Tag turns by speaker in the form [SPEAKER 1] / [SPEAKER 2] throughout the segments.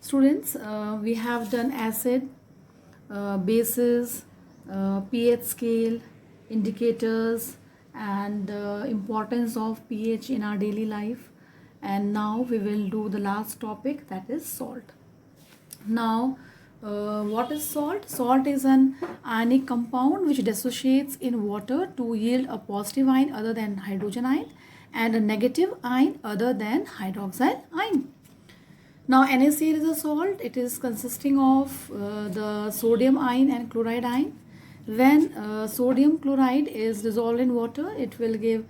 [SPEAKER 1] Students, we have done acid, bases, pH scale, indicators, and importance of pH in our daily life. And now we will do the last topic, that is salt. Now, what is salt? Salt is an ionic compound which dissociates in water to yield a positive ion other than hydrogen ion and a negative ion other than hydroxyl ion. Now NaCl is a salt. It is consisting of the sodium ion and chloride ion. When sodium chloride is dissolved in water, it will give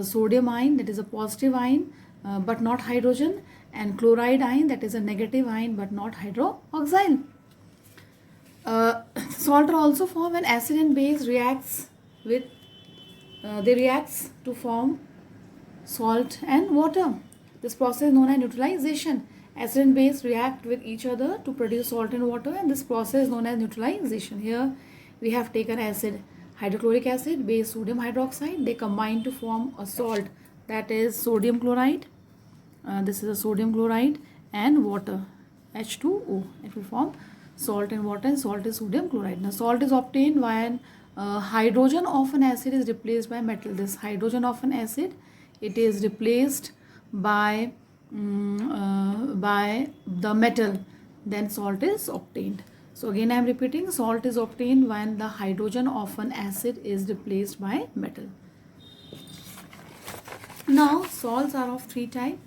[SPEAKER 1] sodium ion, that is a positive ion but not hydrogen, and chloride ion, that is a negative ion but not hydroxyl. Salt are also formed when acid and base reacts with they reacts to form salt and water. This process is known as neutralization. Acid and base react with each other to produce salt and water, and this process is known as neutralization. Here we have taken acid, hydrochloric acid, base sodium hydroxide. They combine to form a salt, that is sodium chloride. This is a sodium chloride and water, H2O. It will form salt and water, and salt is sodium chloride. Now salt is obtained when hydrogen of an acid is replaced by metal. This hydrogen of an acid, it is replaced by the metal, then salt is obtained. So again I am repeating, salt is obtained when the hydrogen of an acid is replaced by metal. Now salts are of three types: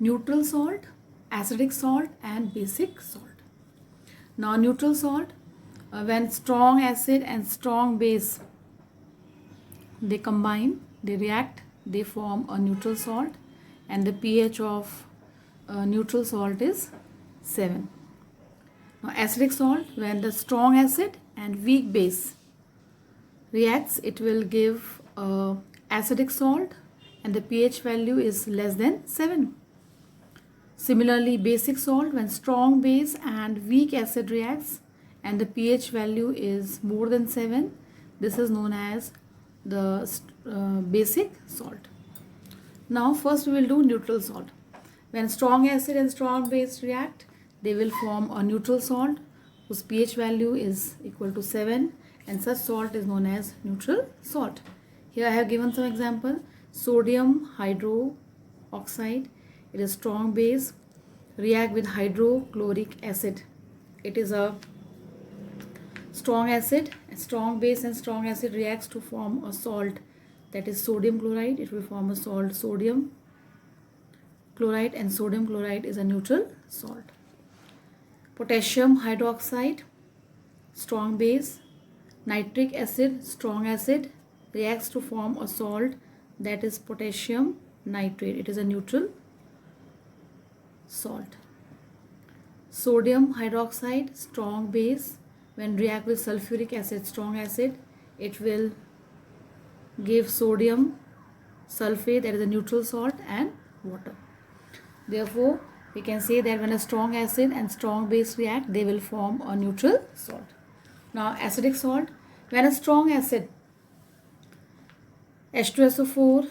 [SPEAKER 1] neutral salt, acidic salt, and basic salt. Now neutral salt, when strong acid and strong base they combine, they react, they form a neutral salt, and the pH of neutral salt is 7. Now acidic salt, when the strong acid and weak base reacts, it will give acidic salt and the pH value is less than 7. Similarly, basic salt, when strong base and weak acid reacts and the pH value is more than 7, this is known as the basic salt. Now first we will do neutral salt. When strong acid and strong base react, they will form a neutral salt whose pH value is equal to 7, and such salt is known as neutral salt. Here I have given some example. Sodium hydroxide, it is strong base, react with hydrochloric acid. It is a strong acid, a strong base and strong acid reacts to form a salt, that is sodium chloride. It will form a salt sodium chloride, and sodium chloride is a neutral salt. Potassium hydroxide, strong base, nitric acid, strong acid, reacts to form a salt, that is potassium nitrate. It is a neutral salt. Sodium hydroxide, strong base, when react with sulfuric acid, strong acid, it will give sodium sulfate, that is a neutral salt, and water. Therefore we can say that when a strong acid and strong base react, they will form a neutral salt. Now acidic salt, when a strong acid, H2SO4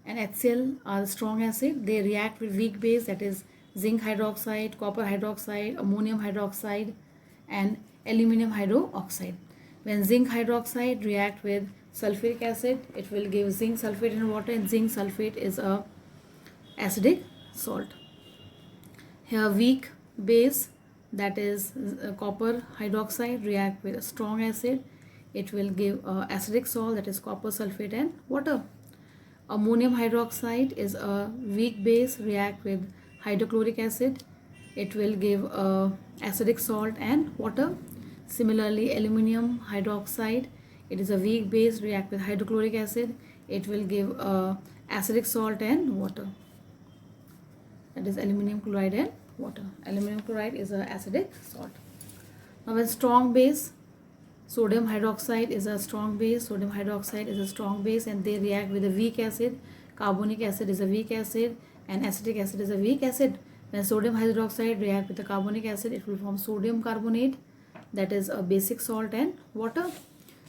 [SPEAKER 1] and HCl are strong acid, they react with weak base, that is zinc hydroxide, copper hydroxide, ammonium hydroxide, and aluminum hydroxide. When zinc hydroxide react with sulfuric acid, it will give zinc sulfate and water, and zinc sulfate is a acidic salt. Here weak base, that is copper hydroxide, react with a strong acid, it will give acidic salt, that is copper sulfate and water. Ammonium hydroxide is a weak base, react with hydrochloric acid, it will give acidic salt and water. Similarly, aluminum hydroxide, it is a weak base, react with hydrochloric acid, it will give acidic salt and water, that is aluminum chloride and water. Aluminum chloride is a acidic salt. Now when strong base, sodium hydroxide is a strong base, sodium hydroxide is a strong base, and they react with a weak acid. Carbonic acid is a weak acid and acetic acid is a weak acid. When sodium hydroxide react with the carbonic acid, it will form sodium carbonate, that is a basic salt, and water.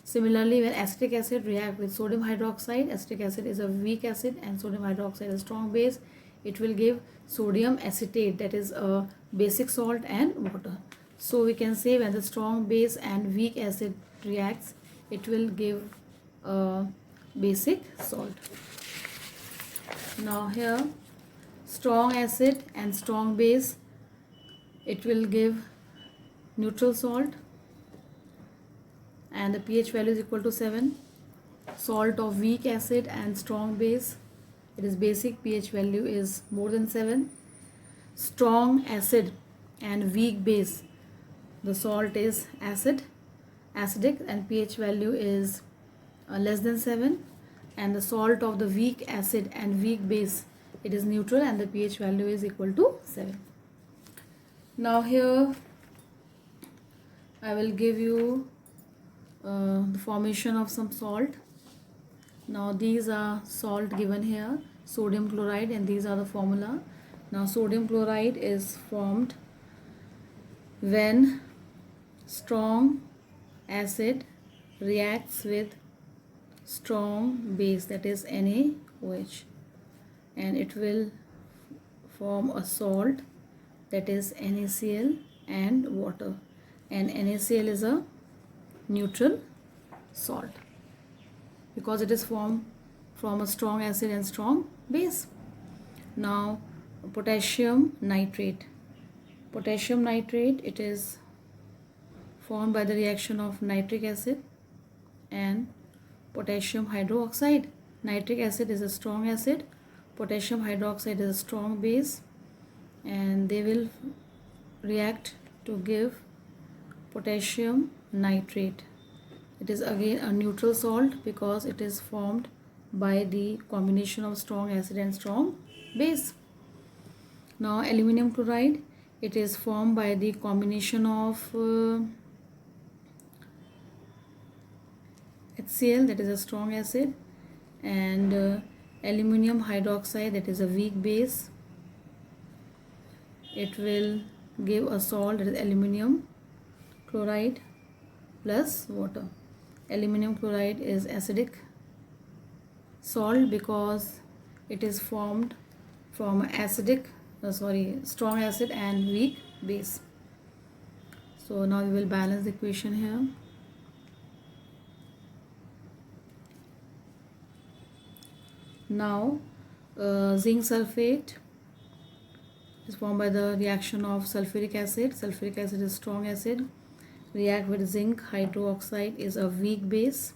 [SPEAKER 1] Similarly, when acetic acid react with sodium hydroxide, acetic acid is a weak acid and sodium hydroxide is a strong base, it will give sodium acetate, that is a basic salt, and water. So we can say when the strong base and weak acid reacts, it will give a basic salt. Now here, strong acid and strong base, it will give neutral salt, and the pH value is equal to 7. Salt of weak acid and strong base, it is basic, pH value is more than 7. Strong acid and weak base, the salt is acidic, and pH value is less than 7. And the salt of the weak acid and weak base, it is neutral, and the pH value is equal to 7. Now here I will give you the formation of some salt. Now these are salt given here, sodium chloride, and these are the formula. Now sodium chloride is formed when strong acid reacts with strong base, that is NaOH, and it will form a salt, that is NaCl and water, and NaCl is a neutral salt because it is formed from a strong acid and strong base. Now potassium nitrate, it is formed by the reaction of nitric acid and potassium hydroxide. Nitric acid is a strong acid, potassium hydroxide is a strong base, and they will react to give potassium nitrate. It is again a neutral salt because it is formed by the combination of strong acid and strong base. Now aluminum chloride, it is formed by the combination of HCl, that is a strong acid, and aluminum hydroxide, that is a weak base. It will give a salt, that is aluminum chloride plus water. Aluminum chloride is acidic salt because it is formed from strong acid and weak base. So now we will balance the equation here. Now zinc sulfate is formed by the reaction of sulfuric acid. Sulfuric acid is strong acid. React with zinc hydroxide is a weak base.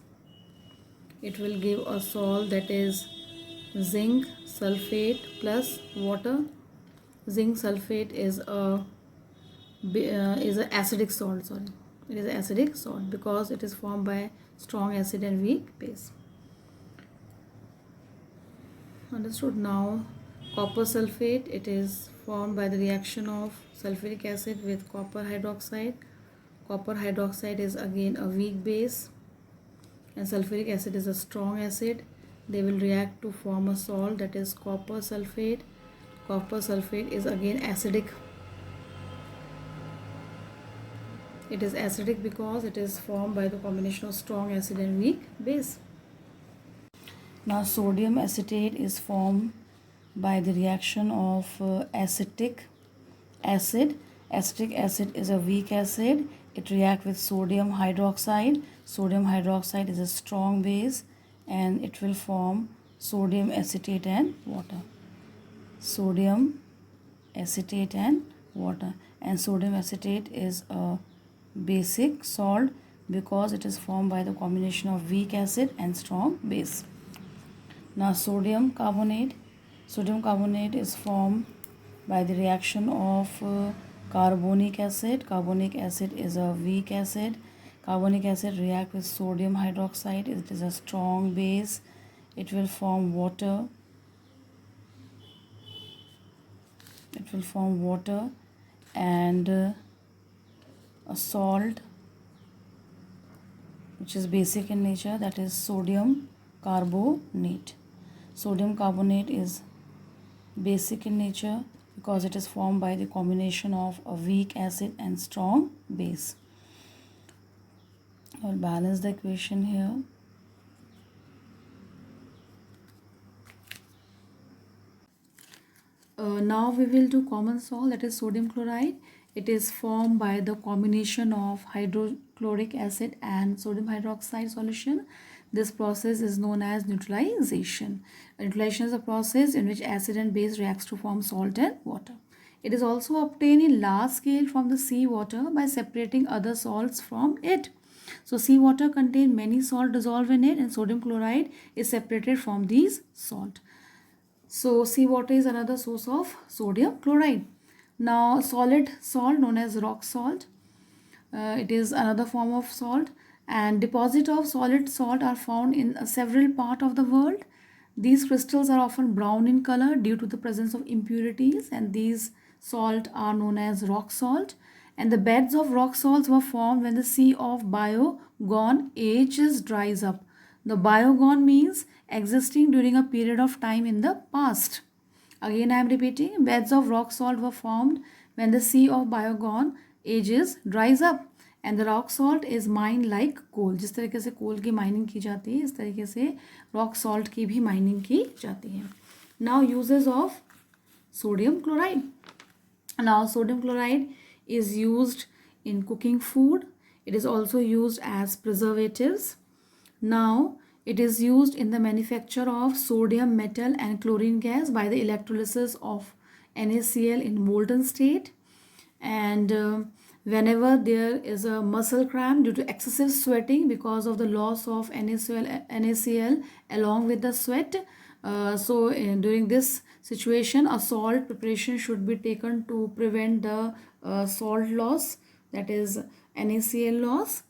[SPEAKER 1] It will give a salt, that is zinc sulfate plus water. Zinc sulfate is an acidic salt. It is an acidic salt because it is formed by strong acid and weak base. Understood? Now copper sulfate, it is formed by the reaction of sulfuric acid with copper hydroxide. Copper hydroxide is again a weak base, and sulfuric acid is a strong acid. They will react to form a salt, that is copper sulfate. Copper sulfate is again acidic. It is acidic because it is formed by the combination of strong acid and weak base. Now sodium acetate is formed by the reaction of acetic acid. Acetic acid is a weak acid. It reacts with sodium hydroxide. Sodium hydroxide is a strong base, and it will form sodium acetate and water. Sodium acetate and water, and sodium acetate is a basic salt because it is formed by the combination of weak acid and strong base. Now sodium carbonate is formed by the reaction of carbonic acid. Carbonic acid is a weak acid. Carbonic acid reacts with sodium hydroxide. It is a strong base. It will form water. And a salt which is basic in nature, that is sodium carbonate. Sodium carbonate is basic in nature because it is formed by the combination of a weak acid and strong base. I'll balance the equation here. Now we will do common salt, that is sodium chloride. It is formed by the combination of hydrochloric acid and sodium hydroxide solution. This process is known as neutralization. Neutralization is a process in which acid and base reacts to form salt and water. It is also obtained in large scale from the seawater by separating other salts from it. So seawater contains many salts dissolved in it, and sodium chloride is separated from these salt. So seawater is another source of sodium chloride. Now solid salt known as rock salt. It is another form of salt, and deposit of solid salt are found in several parts of the world. These crystals are often brown in color due to the presence of impurities, and these salt are known as rock salt. And the beds of rock salts were formed when the sea of biogon ages dries up. The biogon means existing during a period of time in the past. Again I am repeating, beds of rock salt were formed when the sea of biogon ages dries up, and the rock salt is mined like coal. जिस तरीके से कोल की mining की जाती है, इस तरीके से रॉक सॉल्ट की भी माइनिंग की जाती है. Now uses of sodium chloride. Now sodium chloride is used in cooking food. It is also used as preservatives. Now it is used in the manufacture of sodium metal and chlorine gas by the electrolysis of NaCl in molten state. And whenever there is a muscle cramp due to excessive sweating because of the loss of NaCl along with the sweat, during this situation a salt preparation should be taken to prevent the salt loss, that is NaCl loss.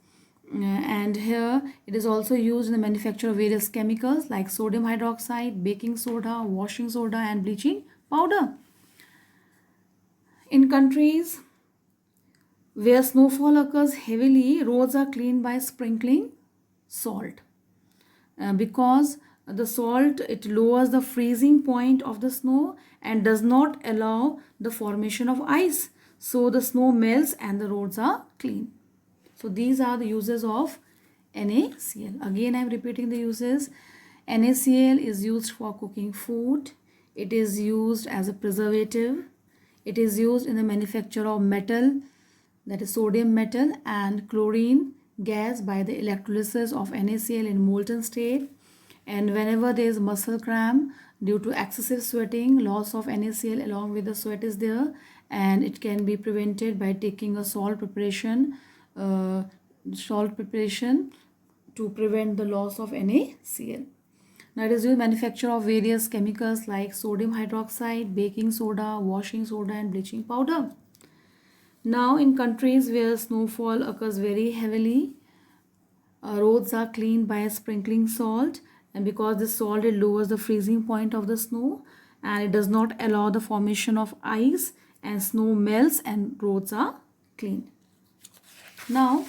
[SPEAKER 1] And here it is also used in the manufacture of various chemicals like sodium hydroxide, baking soda, washing soda and bleaching powder. In countries where snowfall occurs heavily, roads are cleaned by sprinkling salt. Because the salt, it lowers the freezing point of the snow and does not allow the formation of ice. So the snow melts and the roads are clean. So these are the uses of NaCl. Again I am repeating the uses. NaCl is used for cooking food. It is used as a preservative. It is used in the manufacture of metal, that is sodium metal and chlorine gas by the electrolysis of NaCl in molten state. And whenever there is muscle cramp due to excessive sweating, loss of NaCl along with the sweat is there, and it can be prevented by taking a salt preparation to prevent the loss of NaCl. Now it is used in manufacture of various chemicals like sodium hydroxide, baking soda, washing soda and bleaching powder. Now in countries where snowfall occurs very heavily, roads are cleaned by sprinkling salt, and because this salt, it lowers the freezing point of the snow and it does not allow the formation of ice, and snow melts and roads are cleaned. Now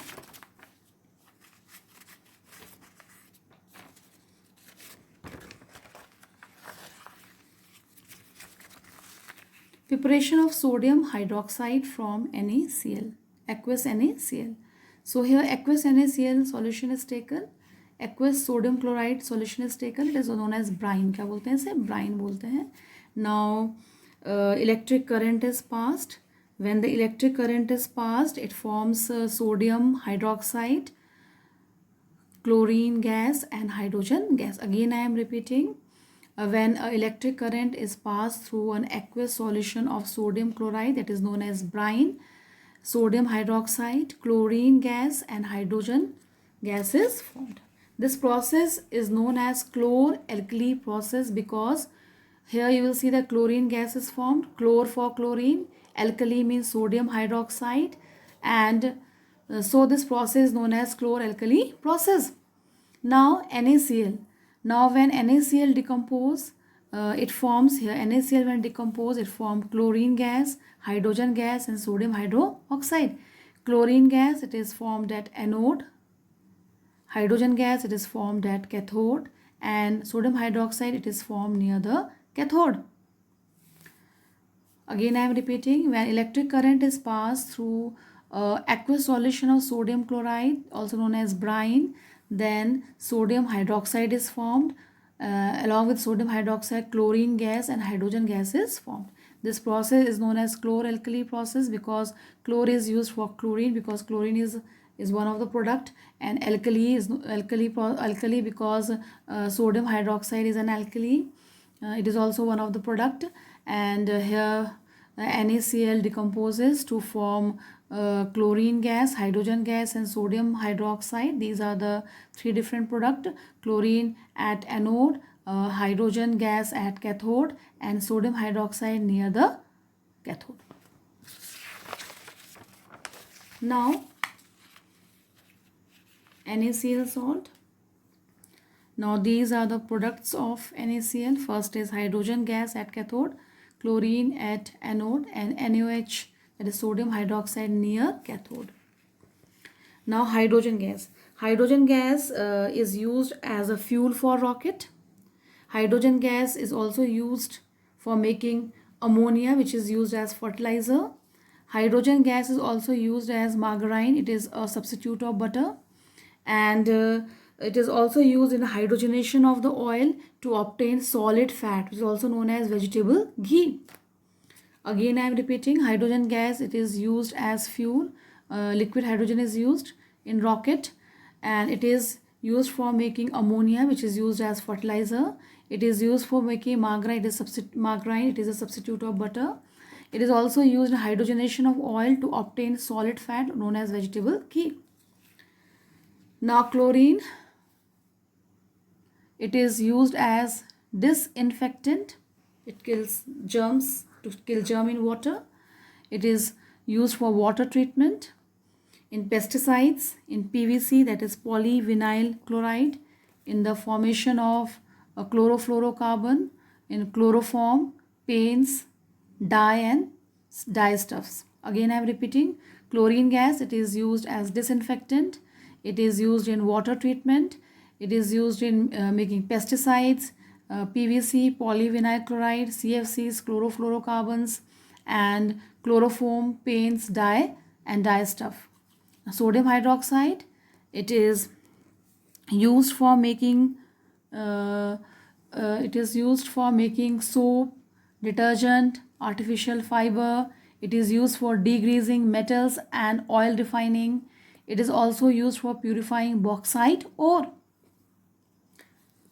[SPEAKER 1] preparation of sodium hydroxide from NaCl, aqueous NaCl. So here aqueous NaCl solution is taken, aqueous sodium chloride solution is taken. It is known as brine. क्या बोलते हैं इसे? Brine बोलते हैं. Now electric current is passed. When the electric current is passed, it forms sodium hydroxide, chlorine gas and hydrogen gas. Again I am repeating. When electric current is passed through an aqueous solution of sodium chloride, that is known as brine, sodium hydroxide, chlorine gas and hydrogen gas is formed. This process is known as chlor-alkali process because here you will see that chlorine gas is formed. Chlor for chlorine, alkali means sodium hydroxide, and so this process is known as chlor-alkali process. Now NaCl. Now when NaCl decompose, it forms here NaCl when decompose, it forms chlorine gas, hydrogen gas and sodium hydroxide. Chlorine gas, it is formed at anode. Hydrogen gas, it is formed at cathode, and sodium hydroxide, it is formed near the cathode. Again I am repeating, when electric current is passed through aqueous solution of sodium chloride, also known as brine, then sodium hydroxide is formed. Along with sodium hydroxide, chlorine gas and hydrogen gas is formed. This process is known as chlor-alkali process because chlor is used for chlorine, because chlorine is one of the product, and alkali is alkali because sodium hydroxide is an alkali. It is also one of the product, and here NaCl decomposes to form chlorine gas, hydrogen gas, and sodium hydroxide. These are the three different product: chlorine at anode, hydrogen gas at cathode, and sodium hydroxide near the cathode. Now NaCl salt. Now these are the products of NaCl. First is hydrogen gas at cathode, chlorine at anode, and NaOH, that is sodium hydroxide, near cathode. Now hydrogen gas. Hydrogen gas is used as a fuel for rocket. Hydrogen gas is also used for making ammonia, which is used as fertilizer. Hydrogen gas is also used as margarine. It is a substitute of butter, and it is also used in hydrogenation of the oil to obtain solid fat, which is also known as vegetable ghee. Again, I am repeating, hydrogen gas, it is used as fuel. Liquid hydrogen is used in rocket, and it is used for making ammonia, which is used as fertilizer. It is used for making margarine. It is a substitute of butter. It is also used in hydrogenation of oil to obtain solid fat known as vegetable ghee. Now chlorine, it is used as disinfectant. It kills germs, to kill germ in water. It is used for water treatment, in pesticides, in PVC, that is polyvinyl chloride, in the formation of a chlorofluorocarbon, in chloroform, paints, dye, and dye stuffs. Again, I am repeating, chlorine gas, it is used as disinfectant. It is used in water treatment. It is used in making pesticides, PVC, polyvinyl chloride, CFCs, chlorofluorocarbons, and chloroform, paints, dye, and dye stuff. Sodium hydroxide, it is used for making soap, detergent, artificial fiber. It is used for degreasing metals and oil refining. It is also used for purifying bauxite ore.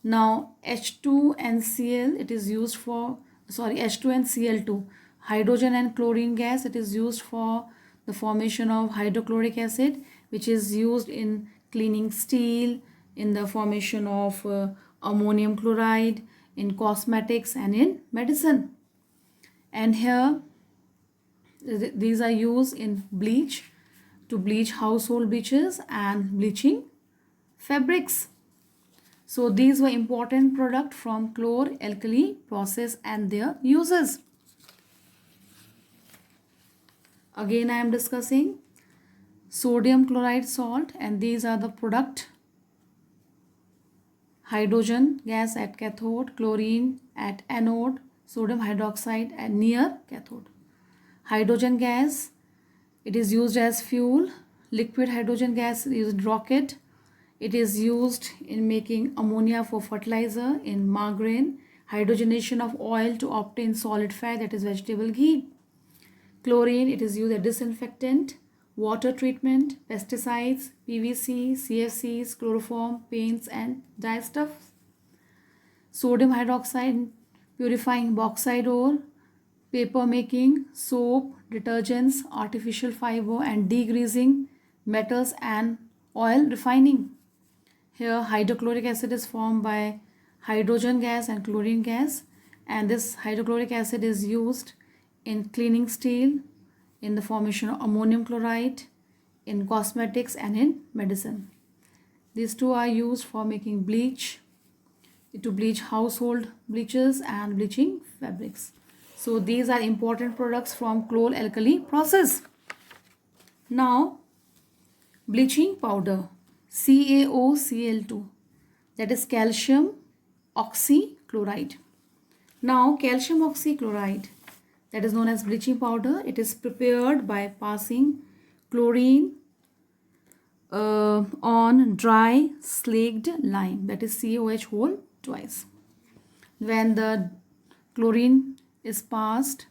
[SPEAKER 1] Now H2 and Cl, it is used for, H2 and Cl2, hydrogen and chlorine gas, it is used for the formation of hydrochloric acid, which is used in cleaning steel, in the formation of ammonium chloride, in cosmetics, and in medicine. And here these are used in bleach, to bleach household bleaches and bleaching fabrics. So these were important products from chlor-alkali process and their uses. Again, I am discussing sodium chloride salt, and these are the product: hydrogen gas at cathode, chlorine at anode, sodium hydroxide at near cathode. Hydrogen gas, it is used as fuel. Liquid hydrogen gas is used in rocket. It is used in making ammonia for fertilizer, in margarine, hydrogenation of oil to obtain solid fat, that is vegetable ghee. Chlorine, it is used as disinfectant, water treatment, pesticides, PVC, CFCs, chloroform, paints, and dye stuff. Sodium hydroxide, purifying bauxite ore, paper making, soap, detergents, artificial fiber, and degreasing metals and oil refining. Here hydrochloric acid is formed by hydrogen gas and chlorine gas, and this hydrochloric acid is used in cleaning steel, in the formation of ammonium chloride, in cosmetics, and in medicine. These two are used for making bleach, to bleach household bleaches and bleaching fabrics. So these are important products from chlor-alkali process. Now bleaching powder, CaOCl2, that is calcium oxychloride. Now calcium oxychloride, that is known as bleaching powder, it is prepared by passing chlorine on dry slaked lime, that is CaOH whole twice. When the chlorine is passed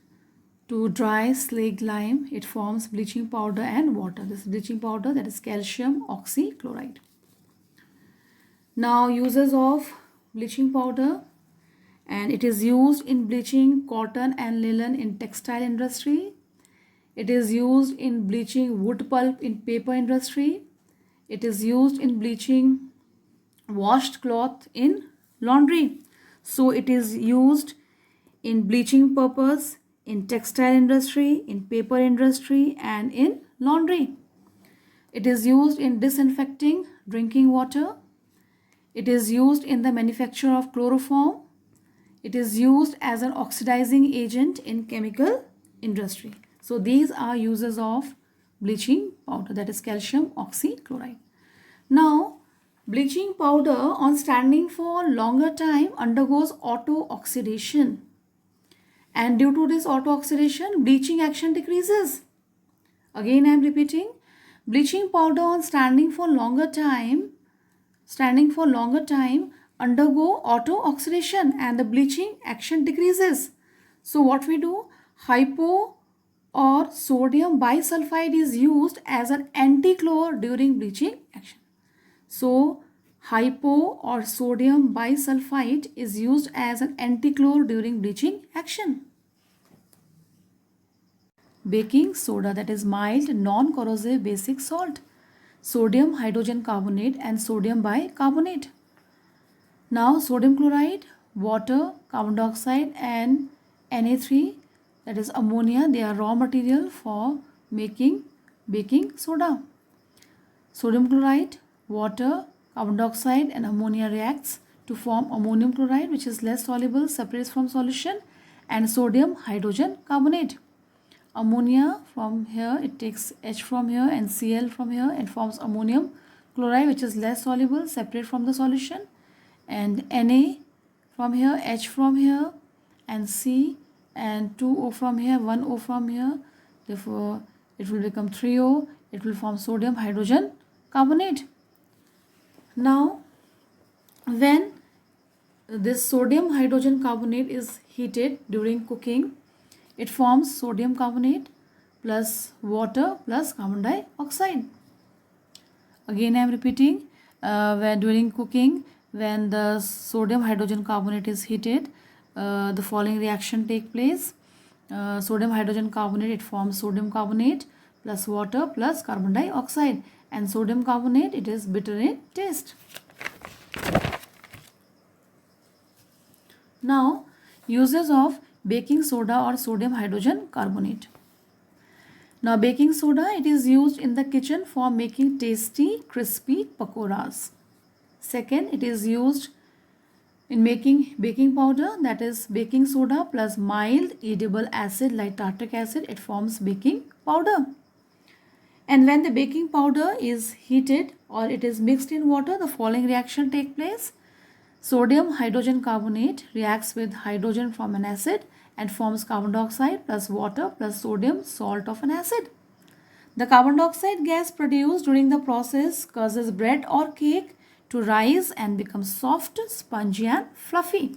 [SPEAKER 1] to dry slag lime, it forms bleaching powder and water. This bleaching powder, that is calcium oxychloride. Now uses of bleaching powder, and it is used in bleaching cotton and linen in textile industry. It is used in bleaching wood pulp in paper industry. It is used in bleaching washed cloth in laundry. So it is used in bleaching purpose in textile industry, in paper industry, and in laundry. It is used in disinfecting drinking water. It is used in the manufacture of chloroform. It is used as an oxidizing agent in chemical industry. So these are uses of bleaching powder, that is calcium oxychloride. Now, bleaching powder on standing for longer time undergoes auto-oxidation. And due to this auto-oxidation, bleaching action decreases. Again, I am repeating, bleaching powder on standing for longer time undergo auto-oxidation and the bleaching action decreases. So what we do, hypo or sodium bisulfite is used as an anti-chlor during bleaching action. So hypo or sodium bisulfite is used as an anti-chlor during bleaching action. Baking soda, that is mild non-corrosive basic salt, sodium hydrogen carbonate and sodium bicarbonate. Now sodium chloride, water, carbon dioxide and Na3, that is ammonia, they are raw material for making baking soda. Sodium chloride, water, carbon dioxide and ammonia reacts to form ammonium chloride, which is less soluble, separates from solution, and sodium hydrogen carbonate. Ammonia from here, it takes H from here and Cl from here and forms ammonium chloride, which is less soluble, separate from the solution, and Na from here, H from here and C and 2O from here, 1O from here. Therefore, it will become 3O. It will form sodium hydrogen carbonate. Now, when this sodium hydrogen carbonate is heated during cooking, it forms sodium carbonate plus water plus carbon dioxide. Again, I am repeating, when during cooking, when the sodium hydrogen carbonate is heated, the following reaction take place. Sodium hydrogen carbonate, it forms sodium carbonate plus water plus carbon dioxide, and sodium carbonate, it is bitter in taste. Now, uses of baking soda or sodium hydrogen carbonate. Now, baking soda, it is used in the kitchen for making tasty, crispy pakoras. Second, it is used in making baking powder, that is baking soda plus mild edible acid like tartaric acid, it forms baking powder. And when the baking powder is heated or it is mixed in water, the following reaction take place. Sodium hydrogen carbonate reacts with hydrogen from an acid and forms carbon dioxide plus water plus sodium salt of an acid. The carbon dioxide gas produced during the process causes bread or cake to rise and become soft, spongy and fluffy.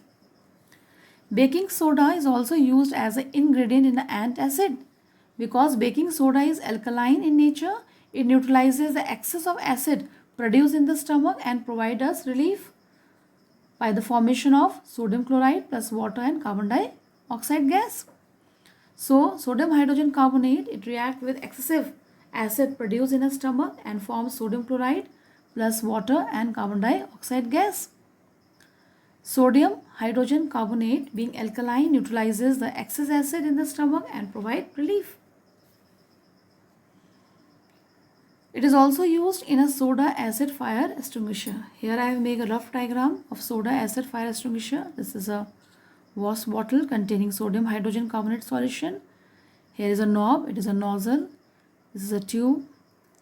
[SPEAKER 1] Baking soda is also used as an ingredient in the antacid. Because baking soda is alkaline in nature, it neutralizes the excess of acid produced in the stomach and provides us relief by the formation of sodium chloride plus water and carbon dioxide gas. So, sodium hydrogen carbonate, it reacts with excessive acid produced in the stomach and forms sodium chloride plus water and carbon dioxide gas. Sodium hydrogen carbonate, being alkaline, neutralizes the excess acid in the stomach and provides relief. It is also used in a soda acid fire extinguisher. Here I have made a rough diagram of soda acid fire extinguisher. This is a wash bottle containing sodium hydrogen carbonate solution. Here is a knob, it is a nozzle. This is a tube.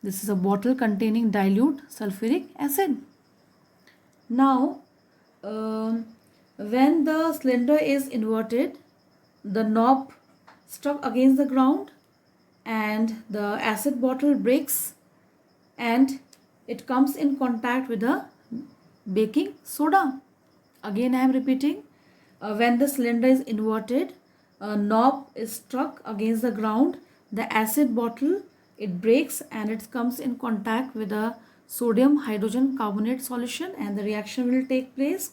[SPEAKER 1] This is a bottle containing dilute sulfuric acid. Now, when the cylinder is inverted, the knob stuck against the ground and the acid bottle breaks and it comes in contact with the baking soda. Again, I am repeating, when the cylinder is inverted, a knob is struck against the ground, the acid bottle, it breaks and it comes in contact with a sodium hydrogen carbonate solution, and the reaction will take place.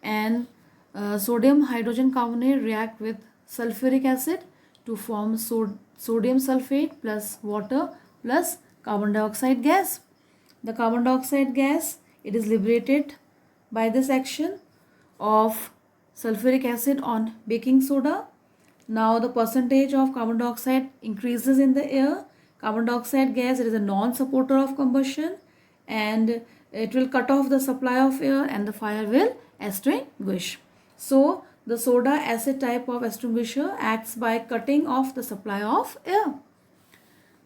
[SPEAKER 1] And sodium hydrogen carbonate react with sulfuric acid to form sodium sulfate plus water plus carbon dioxide gas. The carbon dioxide gas, it is liberated by this action of sulfuric acid on baking soda. Now the percentage of carbon dioxide increases in the air. Carbon dioxide gas, it is a non-supporter of combustion, and it will cut off the supply of air and the fire will extinguish. So the soda acid type of extinguisher acts by cutting off the supply of air.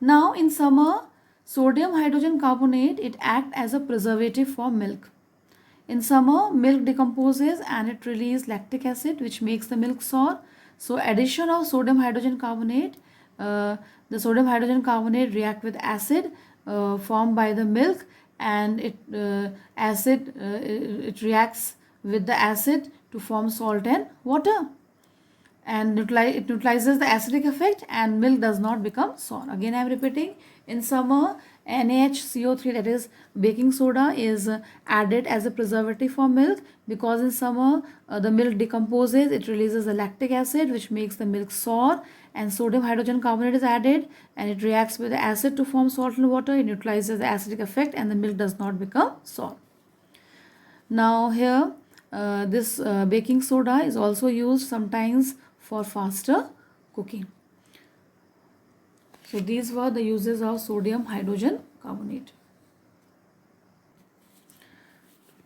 [SPEAKER 1] Now in summer, sodium hydrogen carbonate, it acts as a preservative for milk. In summer, milk decomposes and it releases lactic acid, which makes the milk sour. So addition of sodium hydrogen carbonate, the sodium hydrogen carbonate react with acid formed by the milk, and it reacts with the acid to form salt and water, and it neutralizes the acidic effect, and milk does not become sour. Again I am repeating, in summer NaHCO3, that is baking soda, is added as a preservative for milk, because in summer the milk decomposes, it releases the lactic acid which makes the milk sour, and sodium hydrogen carbonate is added and it reacts with the acid to form salt and water. It neutralizes the acidic effect and the milk does not become sour. Now here this baking soda is also used sometimes for faster cooking. So these were the uses of sodium hydrogen carbonate.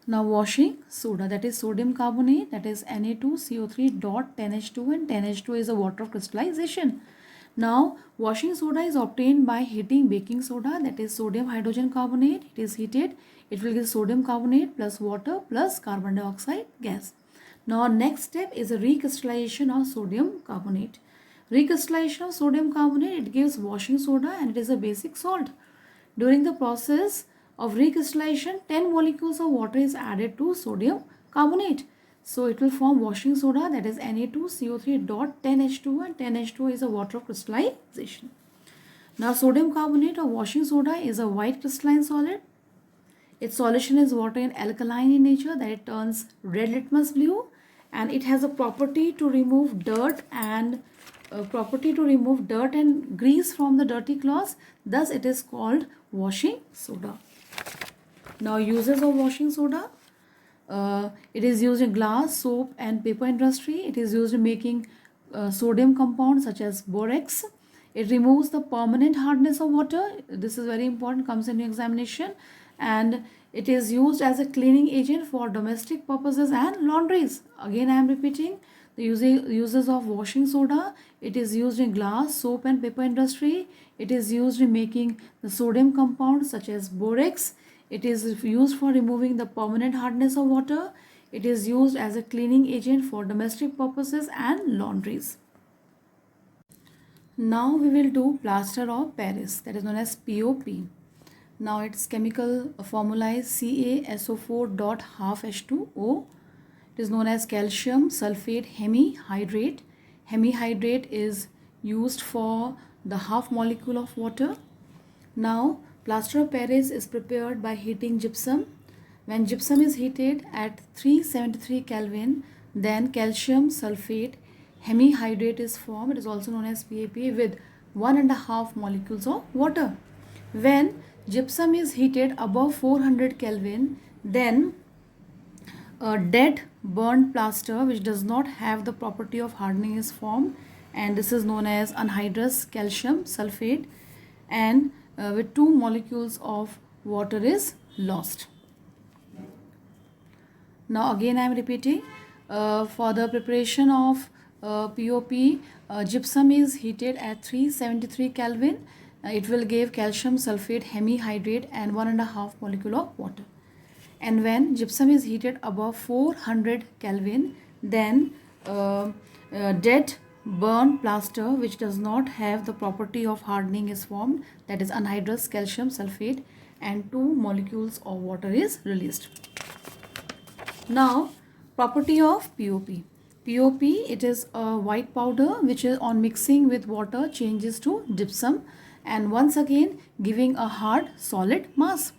[SPEAKER 1] Now washing soda, that is sodium carbonate, that is Na2CO3 dot 10H2, and 10H2 is a water of crystallization. Now washing soda is obtained by heating baking soda, that is sodium hydrogen carbonate. It is heated, it will give sodium carbonate plus water plus carbon dioxide gas. Now next step is a recrystallization of sodium carbonate. Recrystallization of sodium carbonate, it gives washing soda and it is a basic salt. During the process of recrystallization, 10 molecules of water is added to sodium carbonate. So it will form washing soda, that is Na2CO3 dot 10H2, and 10H2 is a water of crystallization. Now sodium carbonate or washing soda is a white crystalline solid. Its solution is water and alkaline in nature, that it turns red litmus blue, and it has a property to remove dirt and grease from the dirty cloths. Thus it is called washing soda. Now uses of washing soda. It is used in glass, soap and paper industry. It is used in making sodium compounds such as borax. It removes the permanent hardness of water. This is very important, comes in examination. And it is used as a cleaning agent for domestic purposes and laundries. Again I am repeating, the uses of washing soda. It is used in glass, soap and paper industry. It is used in making the sodium compounds such as borax. It is used for removing the permanent hardness of water. It is used as a cleaning agent for domestic purposes and laundries. Now we will do plaster of Paris, that is known as POP. Now its chemical formula is CaSO4 dot half H2O. It is known as calcium sulfate hemihydrate. Hemihydrate is used for the half molecule of water. Now plaster of Paris is prepared by heating gypsum. When gypsum is heated at 373 Kelvin, then calcium sulfate hemihydrate is formed. It is also known as PAP with 1.5 molecules of water. When gypsum is heated above 400 Kelvin, then a dead burnt plaster which does not have the property of hardening is formed, and this is known as anhydrous calcium sulfate, and with 2 molecules of water is lost. Now again I am repeating, for the preparation of POP, gypsum is heated at 373 Kelvin. It will give calcium sulfate hemihydrate and 1.5 molecule of water. And when gypsum is heated above 400 Kelvin, then dead burnt plaster which does not have the property of hardening is formed, that is anhydrous calcium sulfate, and 2 molecules of water is released. Now property of POP. POP, it is a white powder which is on mixing with water changes to gypsum and once again giving a hard solid mass.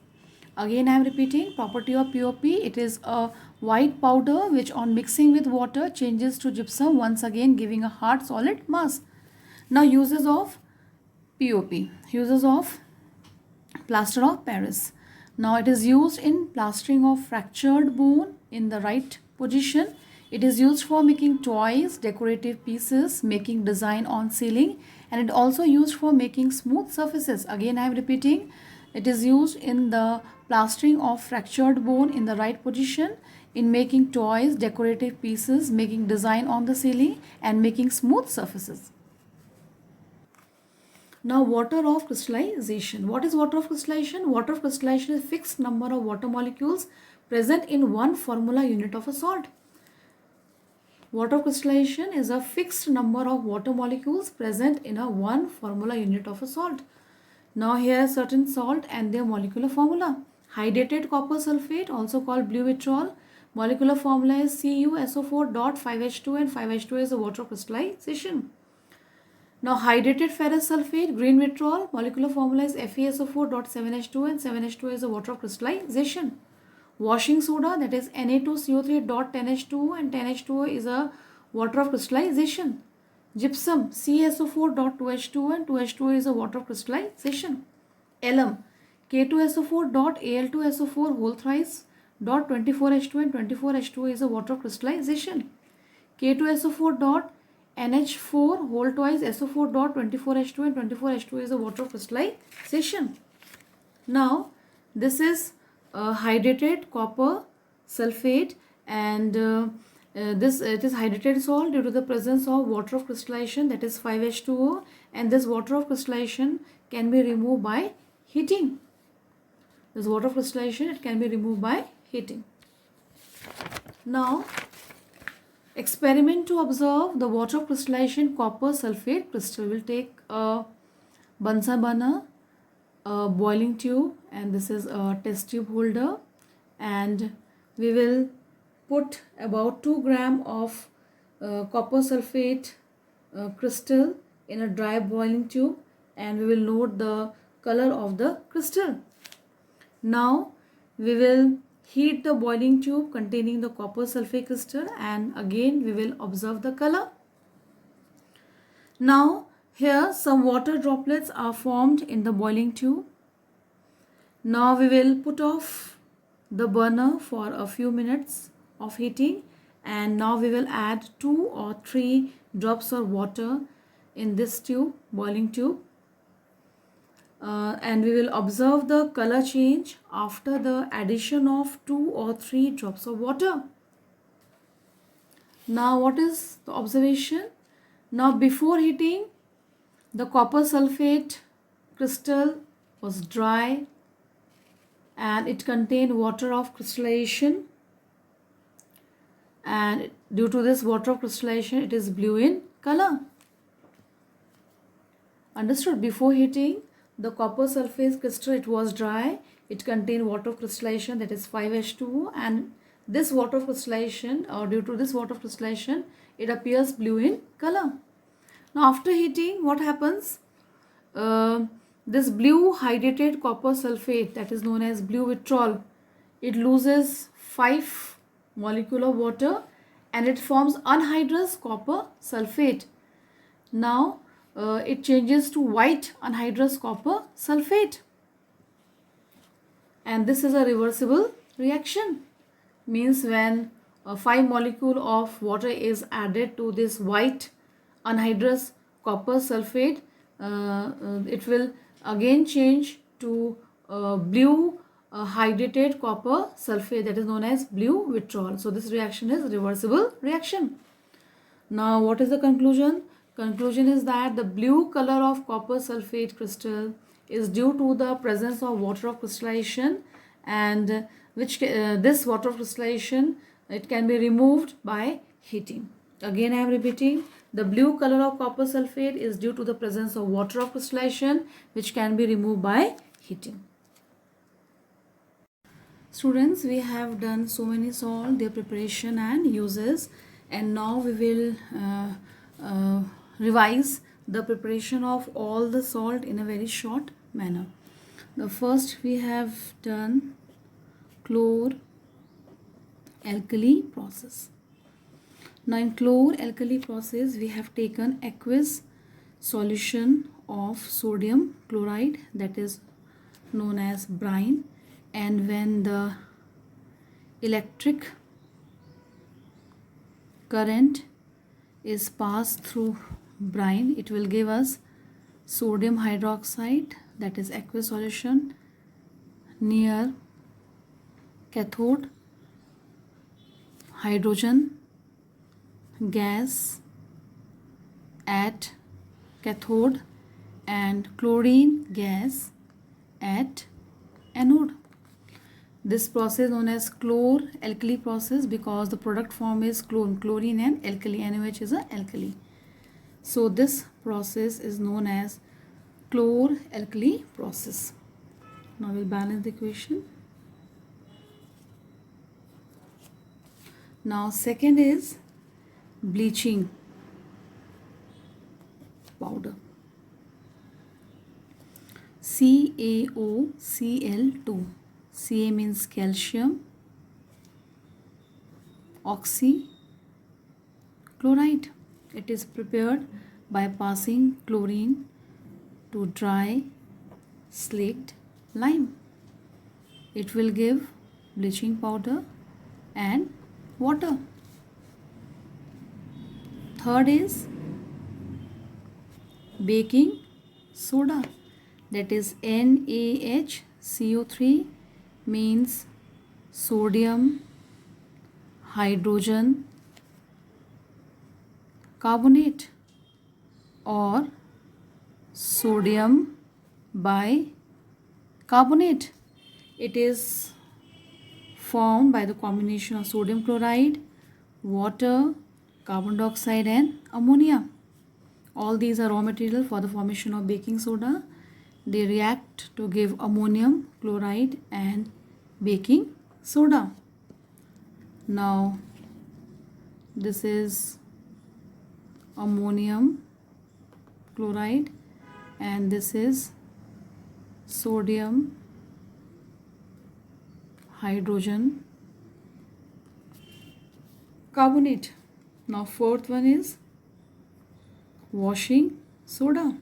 [SPEAKER 1] Again I am repeating, property of POP, it is a white powder which on mixing with water changes to gypsum, once again giving a hard solid mass. Now uses of POP, uses of plaster of Paris. Now it is used in plastering of fractured bone in the right position. It is used for making toys, decorative pieces, making design on ceiling, and it also used for making smooth surfaces. Again I am repeating, it is used in the plastering of fractured bone in the right position, in making toys, decorative pieces, making design on the ceiling, and making smooth surfaces. Now water of crystallization. What is water of crystallization? Water of crystallization is a fixed number of water molecules present in one formula unit of a salt. Water of crystallization is a fixed number of water molecules present in a one formula unit of a salt. Now here are certain salt and their molecular formula. Hydrated copper sulfate, also called blue vitriol. Molecular formula is CuSO4.5H2 and 5H2 is the water of crystallization. Now hydrated ferrous sulfate, green vitriol, molecular formula is FeSO4.7H2 and 7H2 is the water of crystallization. Washing soda, that is Na2CO3.10H2 and 10H2O is a water of crystallization. Gypsum, CaSO4.2H2 and 2H2O is a water of crystallization. Alum, K2SO4.Al2SO4 whole thrice dot 24H2 and 24H2O is a water of crystallization. K2SO4.NH4 whole twice SO4.24H2 and 24H2 is a water of crystallization. Now this is hydrated copper sulfate and it is hydrated salt due to the presence of water of crystallization, that is 5H2O, and this water of crystallization can be removed by heating. This water of crystallization, it can be removed by heating. Now experiment to observe the water of crystallization copper sulfate crystal. Will take a Bunsen burner, a boiling tube, and this is a test tube holder, and we will put about 2 gram of copper sulfate crystal in a dry boiling tube, and we will note the color of the crystal. Now we will heat the boiling tube containing the copper sulfate crystal, and again we will observe the color. Now here some water droplets are formed in the boiling tube. Now we will put off the burner for a few minutes of heating, and now we will add 2 or 3 drops of water in this tube, boiling tube, and we will observe the color change after the addition of 2 or 3 drops of water. Now what is the observation? Now before heating, the copper sulfate crystal was dry and it contained water of crystallization, and due to this water of crystallization it is blue in color. Understood? Before heating, the copper sulfate crystal, it was dry, it contained water of crystallization, that is 5H2O, and this water of crystallization, or due to this water of crystallization, it appears blue in color. Now after heating, what happens? This blue hydrated copper sulfate, that is known as blue vitriol, it loses 5 molecule of water and it forms anhydrous copper sulfate. Now it changes to white anhydrous copper sulfate, and this is a reversible reaction. Means when 5 molecule of water is added to this white anhydrous copper sulfate, it will again change to blue hydrated copper sulfate, that is known as blue vitriol. So this reaction is reversible reaction. Now what is the conclusion? Conclusion is that the blue color of copper sulfate crystal is due to the presence of water of crystallization, and which this water of crystallization, it can be removed by heating. Again I am repeating, the blue color of copper sulfate is due to the presence of water of crystallization, which can be removed by heating. Students, we have done so many salt, their preparation and uses. And now we will revise the preparation of all the salt in a very short manner. The first we have done chlor alkali process. Now in chlor alkali process we have taken aqueous solution of sodium chloride, that is known as brine, and when the electric current is passed through brine, it will give us sodium hydroxide, that is aqueous solution, near cathode, hydrogen gas at cathode, and chlorine gas at anode. This process known as chlor alkali process because the product form is chlorine and alkali. NaOH is a alkali. So this process is known as chlor alkali process. Now we'll balance the equation. Now second is bleaching powder. CaOCl2. Ca means calcium oxychloride. It is prepared by passing chlorine to dry slaked lime. It will give bleaching powder and water. Third is baking soda, that is NaHCO3 means sodium hydrogen carbonate or sodium bicarbonate. It is formed by the combination of sodium chloride, water, carbon dioxide and ammonia. All these are raw material for the formation of baking soda. They react to give ammonium chloride and baking soda. Now this is ammonium chloride and this is sodium hydrogen carbonate. Now fourth one is washing soda.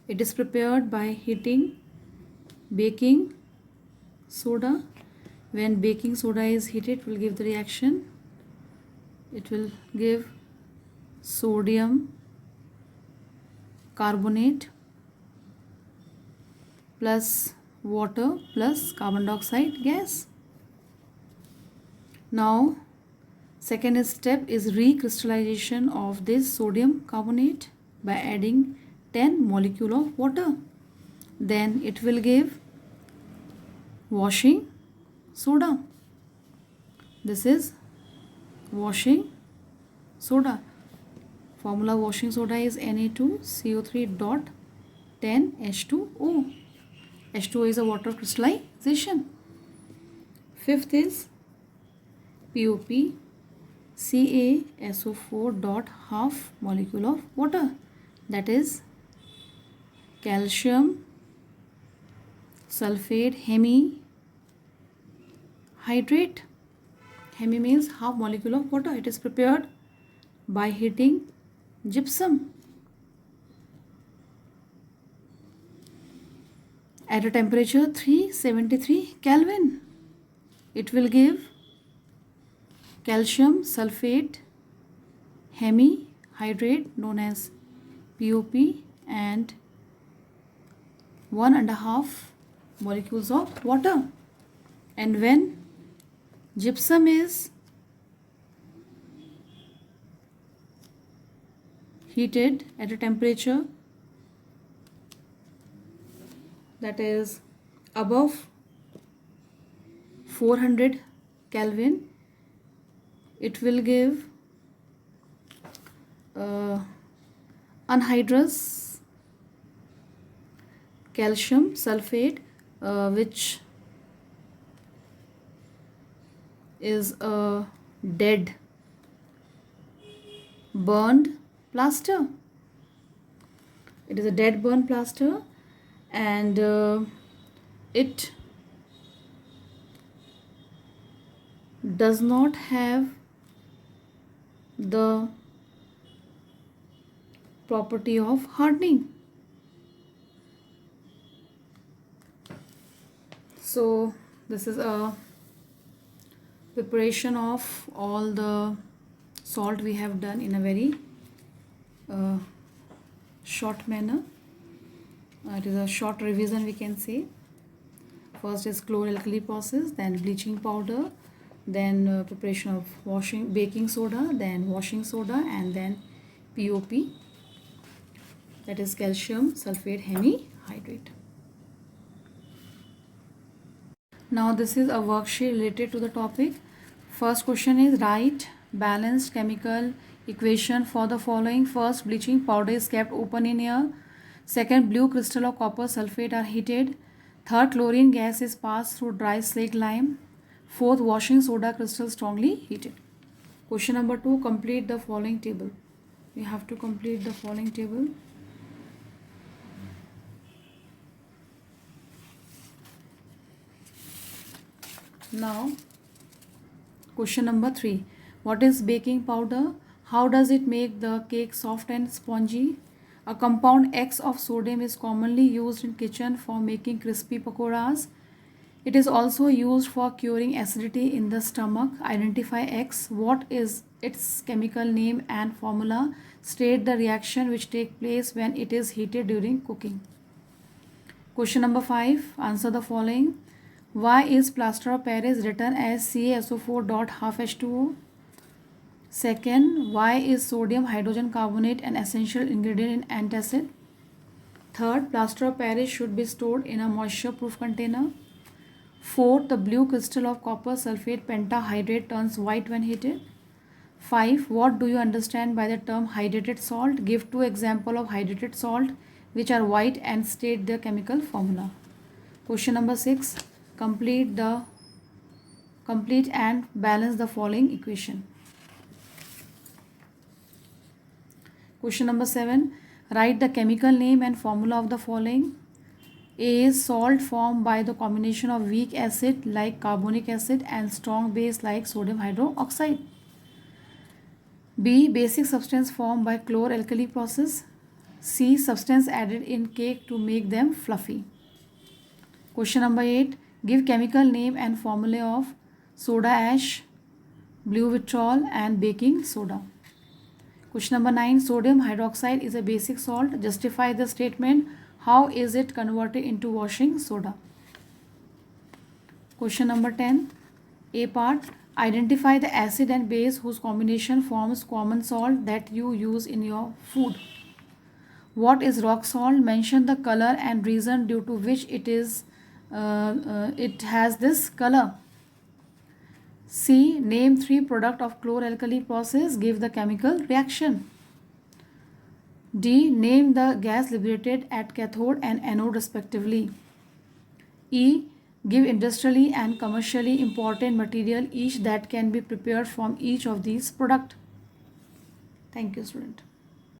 [SPEAKER 1] It is prepared by heating baking soda. When baking soda is heated, it will give the reaction. It will give sodium carbonate plus water plus carbon dioxide gas. Now second step is recrystallization of this sodium carbonate by adding 10 molecule of water. Then it will give washing soda. This is washing soda. Formula washing soda is Na2CO3.10H2O. H2O is a water crystallization. Fifth is POP, CaSO4 dot half molecule of water, that is calcium sulfate hemihydrate. Hemi means half molecule of water. It is prepared by heating gypsum at a temperature 373 Kelvin. It will give calcium sulfate hemihydrate known as POP and 1.5 molecules of water. And when gypsum is heated at a temperature that is above 400 Kelvin, it will give anhydrous calcium sulfate, which is a dead burned plaster. It is a dead burn plaster, and it does not have the property of hardening. So this is a preparation of all the salt we have done in a very uh, short manner. It is a short revision, we can say. First is chlor-alkali process, then bleaching powder, then preparation of baking soda, then washing soda, and then POP, that is calcium sulfate hemihydrate. Now this is a worksheet related to the topic. First question is write balanced chemical equation for the following. First, bleaching powder is kept open in air. Second, blue crystal of copper sulfate are heated. Third, chlorine gas is passed through dry slaked lime. Fourth, washing soda crystal strongly heated. Question number 2, complete the following table. We have to complete the following table. Now, question number 3. What is baking powder? How does it make the cake soft and spongy? A compound X of sodium is commonly used in kitchen for making crispy pakoras. It is also used for curing acidity in the stomach. Identify X. What is its chemical name and formula? State the reaction which takes place when it is heated during cooking. Question number 5. Answer the following. Why is plaster of Paris written as CaSO4 dot half H2O? Second, why is sodium hydrogen carbonate an essential ingredient in antacid? Third, plaster of Paris should be stored in a moisture-proof container. Fourth, the blue crystal of copper sulfate pentahydrate turns white when heated. 5. What do you understand by the term hydrated salt? Give 2 examples of hydrated salt which are white and state their chemical formula. Question number 6. Complete and balance the following equation. Question number 7. Write the chemical name and formula of the following. A is salt formed by the combination of weak acid like carbonic acid and strong base like sodium hydroxide. B, basic substance formed by chlor-alkali process. C, substance added in cake to make them fluffy. Question number 8. Give chemical name and formula of soda ash, blue vitriol and baking soda. Question number 9. Sodium hydroxide is a basic salt. Justify the statement. How is it converted into washing soda? Question number 10. A part. Identify the acid and base whose combination forms common salt that you use in your food. What is rock salt? Mention the color and reason due to which it has this color. C. Name 3 products of chlor-alkali process. Give the chemical reaction. D. Name the gas liberated at cathode and anode respectively. E. Give industrially and commercially important material each that can be prepared from each of these products. Thank you, student.